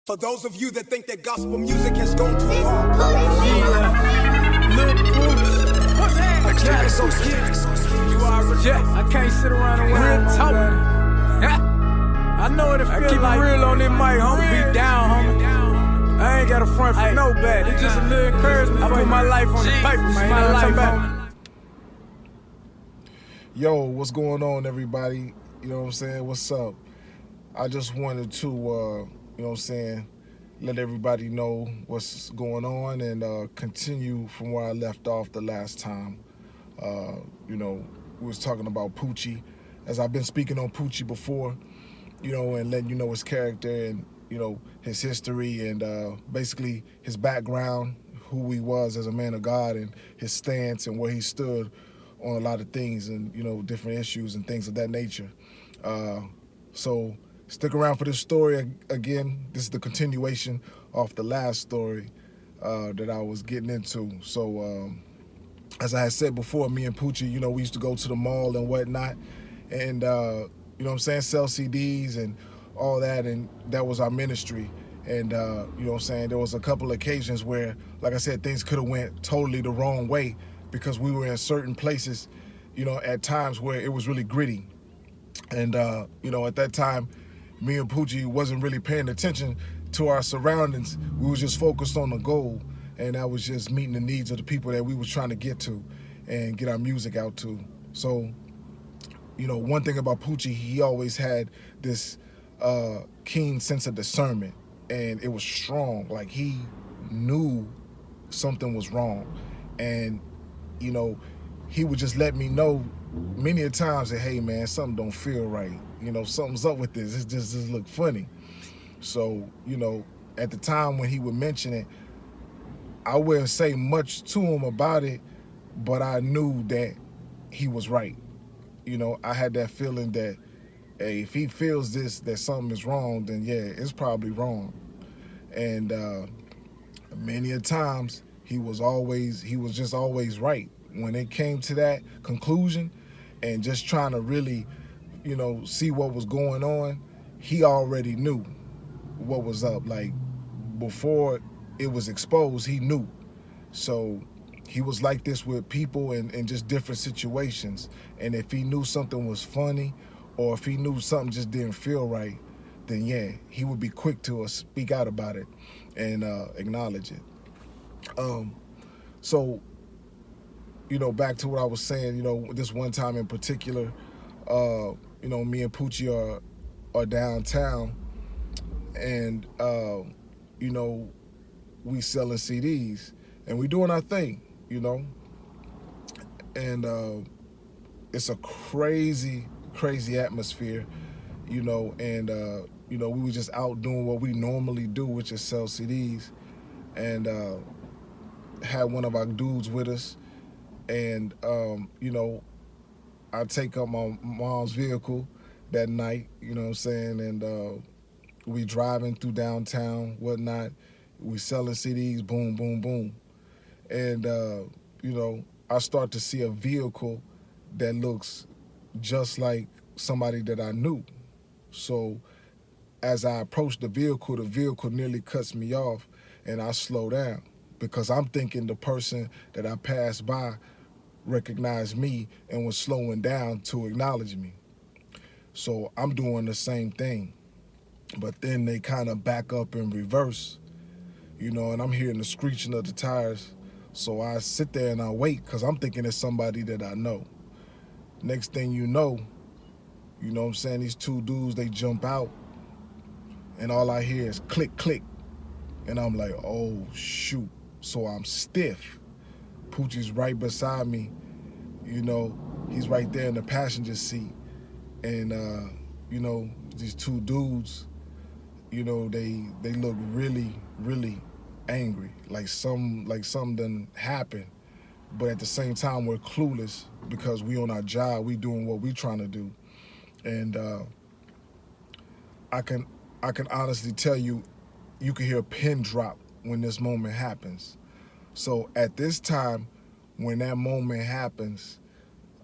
For those of you that think that gospel music has gone too far, Lil Poochie, what's that? I gotta go get it. You already, I can't sit around and real talk. I know what it feel keep like. It real on this mic, homie. Be down, homie. I ain't got a front for nobody. It's just a little encouragement. I put my life on the paper, man. My life on. Yo, what's going on, everybody? You know what I'm saying? What's up? I just wanted to, you know what I'm saying, let everybody know what's going on and continue from where I left off the last time. You know, we was talking about Poochie, as I've been speaking on Poochie before, you know, and letting you know his character and, you know, his history and basically his background, who he was as a man of God and his stance and where he stood on a lot of things and, you know, different issues and things of that nature. So stick around for this story. Again, this is the continuation of the last story that I was getting into. So as I had said before, me and Poochie, you know, we used to go to the mall and whatnot and, you know what I'm saying, sell CDs and all that, and that was our ministry. And, you know what I'm saying, there was a couple of occasions where, like I said, things could have went totally the wrong way because we were in certain places, you know, at times where it was really gritty. And, you know, at that time, me and Poochie wasn't really paying attention to our surroundings. We were just focused on the goal, and that was just meeting the needs of the people that we were trying to get to and get our music out to. So, you know, one thing about Poochie, he always had this keen sense of discernment, and it was strong. Like, he knew something was wrong, and, you know, he would just let me know many a times that, hey man, something don't feel right. You know, something's up with this. It just look funny. So, you know, at the time when he would mention it, I wouldn't say much to him about it, but I knew that he was right. You know, I had that feeling that, hey, if he feels this, that something is wrong, then yeah, it's probably wrong. And many a times he was just always right. When it came to that conclusion and just trying to really, you know, see what was going on, he already knew what was up. Like, before it was exposed, he knew. So he was like this with people and just different situations. And if he knew something was funny or if he knew something just didn't feel right, then yeah, he would be quick to speak out about it and acknowledge it. So, you know, back to what I was saying, you know, this one time in particular, you know, me and Poochie are downtown and, you know, we selling CDs and we doing our thing, you know, and it's a crazy atmosphere, you know, and, you know, we were just out doing what we normally do, which is sell CDs, and had one of our dudes with us. And, you know, I take up my mom's vehicle that night, you know what I'm saying, and we driving through downtown, whatnot. We selling CDs, boom, boom, boom. And, you know, I start to see a vehicle that looks just like somebody that I knew. So as I approach the vehicle nearly cuts me off, and I slow down because I'm thinking the person that I passed by recognized me and was slowing down to acknowledge me. So I'm doing the same thing, but then they kind of back up in reverse, you know, and I'm hearing the screeching of the tires. So I sit there and I wait because I'm thinking it's somebody that I know. Next thing you know what I'm saying, these two dudes, they jump out and all I hear is click, click. And I'm like, oh shoot. So I'm stiff. Poochie's right beside me, you know, he's right there in the passenger seat. And, you know, these two dudes, you know, they look really, really angry, like something done happened. But at the same time, we're clueless because we on our job, we doing what we trying to do. And I can honestly tell you, you can hear a pin drop when this moment happens. So at this time, when that moment happens,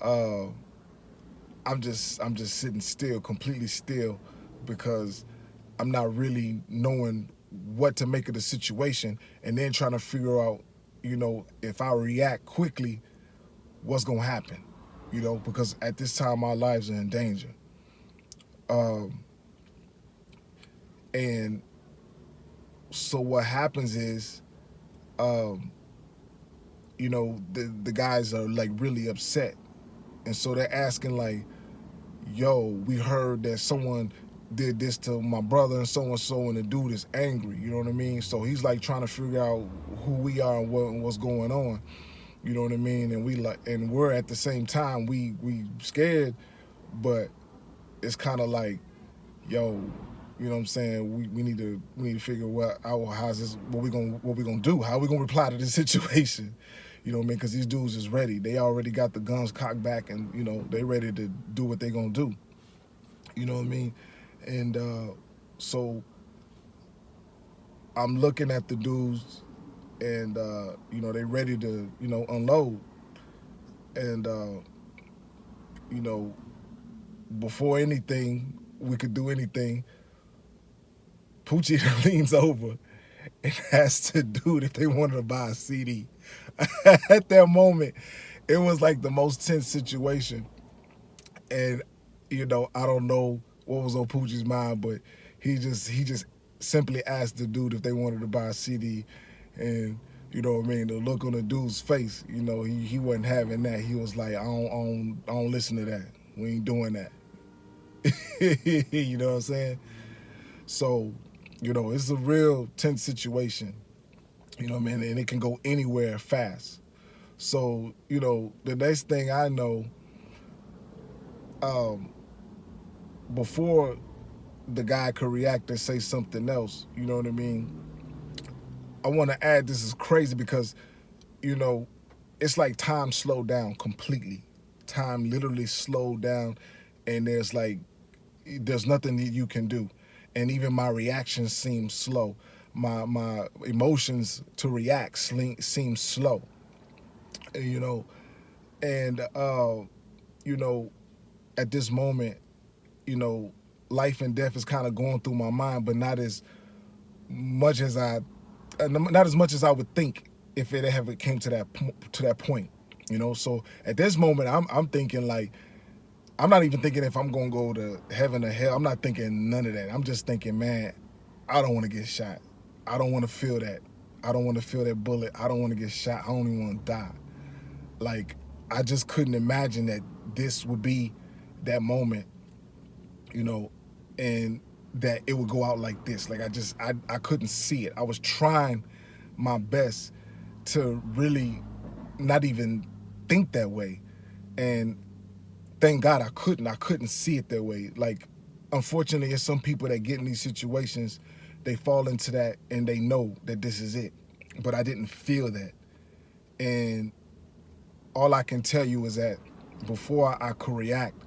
I'm just sitting still, completely still, because I'm not really knowing what to make of the situation, and then trying to figure out, you know, if I react quickly, what's gonna happen, you know, because at this time our lives are in danger. And so what happens is, you know, the guys are like really upset, and so they're asking like, yo, we heard that someone did this to my brother and so and the dude is angry, you know what I mean? So he's like trying to figure out who we are and what's going on, you know what I mean? And we're at the same time, we scared, but it's kind of like, yo, you know what I'm saying? We need to figure what we gonna do? How we gonna reply to this situation? You know what I mean? Because these dudes is ready. They already got the guns cocked back, and you know they ready to do what they gonna do. You know what I mean? And so I'm looking at the dudes, and you know they ready to, you know, unload. And you know, before anything we could do anything, Poochie leans over and asks the dude if they wanted to buy a CD. At that moment, it was like the most tense situation. And, you know, I don't know what was on Poochie's mind, but he just simply asked the dude if they wanted to buy a CD. And, you know what I mean, the look on the dude's face, you know, he wasn't having that. He was like, I don't listen to that. We ain't doing that. You know what I'm saying? So, you know, it's a real tense situation, you know what I mean? And it can go anywhere fast. So, you know, the next thing I know, before the guy could react and say something else, you know what I mean? I want to add, this is crazy because, you know, it's like time slowed down completely. Time literally slowed down, and there's nothing that you can do. And even my reactions seem slow. My emotions to react seem slow. You know, and you know, at this moment, you know, life and death is kind of going through my mind, but not as much as I would think if it ever came to that point. You know, so at this moment, I'm thinking like, I'm not even thinking if I'm gonna go to heaven or hell. I'm not thinking none of that. I'm just thinking, man, I don't want to get shot. I don't want to feel that. I don't want to feel that bullet. I don't want to get shot. I don't even want to die. Like, I just couldn't imagine that this would be that moment, you know, and that it would go out like this. Like, I couldn't see it. I was trying my best to really not even think that way. And thank God I couldn't see it that way. Like, unfortunately, there's some people that get in these situations, they fall into that and they know that this is it. But I didn't feel that. And all I can tell you is that before I could react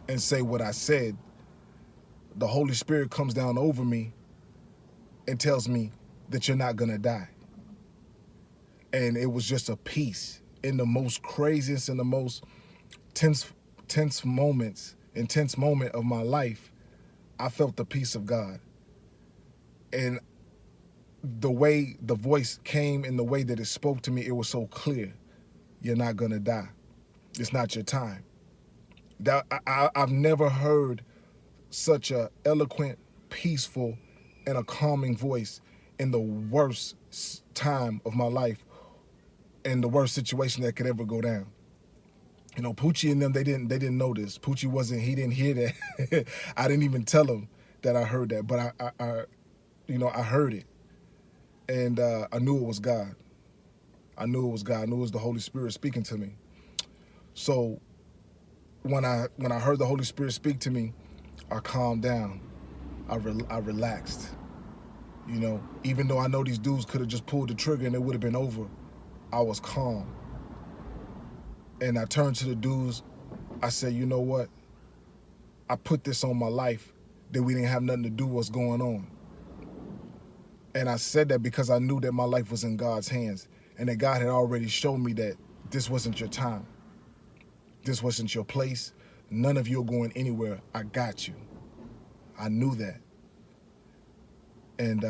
and say what I said, the Holy Spirit comes down over me and tells me that you're not gonna die. And it was just a peace in the most craziest and the most intense moment of my life. I felt the peace of God. And the way the voice came and the way that it spoke to me, it was so clear. You're not gonna die. It's not your time. I've never heard such a eloquent, peaceful, and a calming voice in the worst time of my life, in the worst situation that could ever go down. You know, Poochie and them, they didn't know this. Poochie he didn't hear that. I didn't even tell him that I heard that, but I heard it. And I knew it was God. I knew it was God. I knew it was the Holy Spirit speaking to me. So when I heard the Holy Spirit speak to me, I calmed down. I relaxed. You know, even though I know these dudes could have just pulled the trigger and it would have been over, I was calm. And I turned to the dudes. I said, you know what? I put this on my life that we didn't have nothing to do with what's going on. And I said that because I knew that my life was in God's hands and that God had already shown me that this wasn't your time. This wasn't your place. None of you are going anywhere. I got you. I knew that. And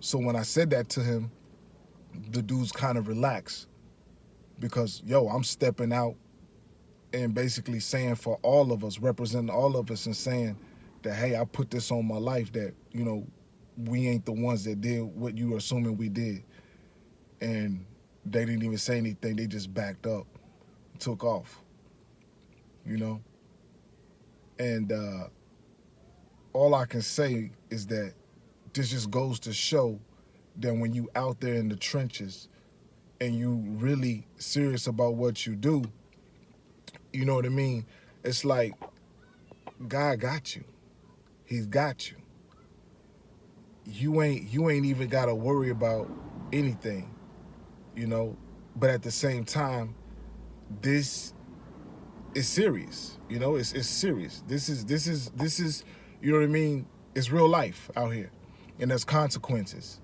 so when I said that to him, the dude's kind of relaxed because, yo, I'm stepping out and basically saying for all of us, representing all of us and saying that, hey, I put this on my life that, you know, we ain't the ones that did what you were assuming we did. And they didn't even say anything. They just backed up, took off, you know? And all I can say is that this just goes to show that when you out there in the trenches and you really serious about what you do, you know what I mean? It's like God got you. He's got you. You ain't even gotta worry about anything, you know? But at the same time, this is serious, you know? It's serious. This is, you know what I mean? It's real life out here, and there's consequences.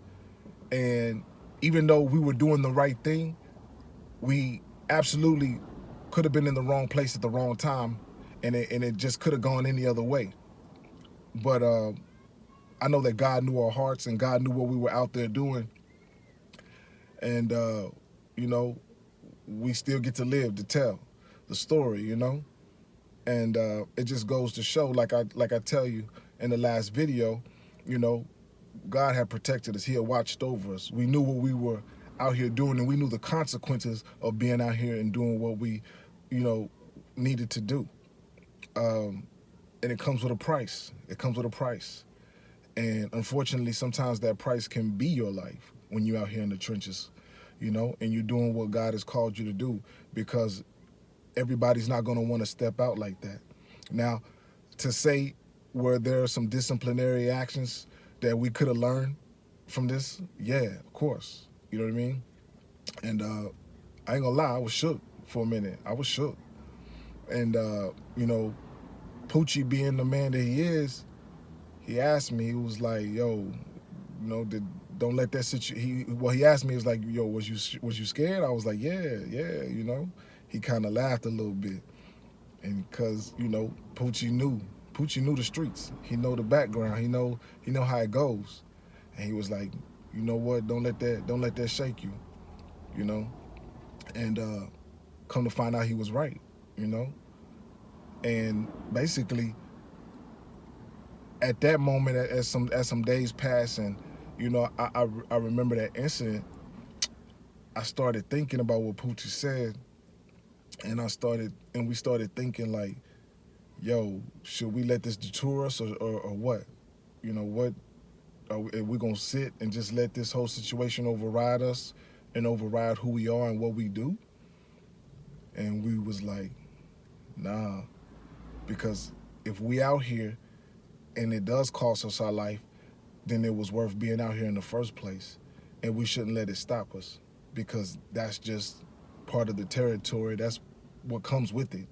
And even though we were doing the right thing, we absolutely could have been in the wrong place at the wrong time, and it just could have gone any other way. But I know that God knew our hearts, and God knew what we were out there doing. And, you know, we still get to live to tell the story, you know? And it just goes to show, like I tell you in the last video, you know, God had protected us. He had watched over us. We knew what we were out here doing, and we knew the consequences of being out here and doing what we, you know, needed to do. And it comes with a price. It comes with a price. And unfortunately, sometimes that price can be your life when you're out here in the trenches, you know, and you're doing what God has called you to do, because everybody's not going to want to step out like that. Now, to say where there are some disciplinary actions that we could have learned from this, yeah, of course. You know what I mean? And I ain't gonna lie, I was shook for a minute. I was shook. And, you know, Poochie being the man that he is, he asked me, he was like, yo, you know, don't let that situation, he asked me, he was like, yo, was you scared? I was like, yeah, you know. He kind of laughed a little bit. And because, you know, Poochie knew the streets. He know the background. He know how it goes. And he was like, you know what? Don't let that shake you, you know? And come to find out he was right, you know? And basically, at that moment, as some days passed, and, you know, I remember that incident, I started thinking about what Poochie said, and we started thinking like, yo, should we let this deter us or what? You know, what, are we gonna sit and just let this whole situation override us and override who we are and what we do? And we was like, nah, because if we out here and it does cost us our life, then it was worth being out here in the first place. And we shouldn't let it stop us, because that's just part of the territory. That's what comes with it,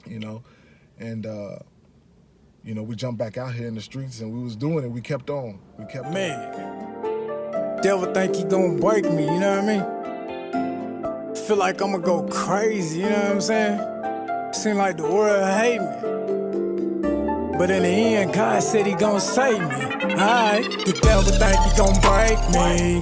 you know? And, you know, we jumped back out here in the streets and we was doing it. We kept on. Man, devil think he gonna break me, you know what I mean? Feel like I'm gonna go crazy, you know what I'm saying? Seem like the world hate me. But in the end, God said he gonna save me, alright? The devil think he gonna break me.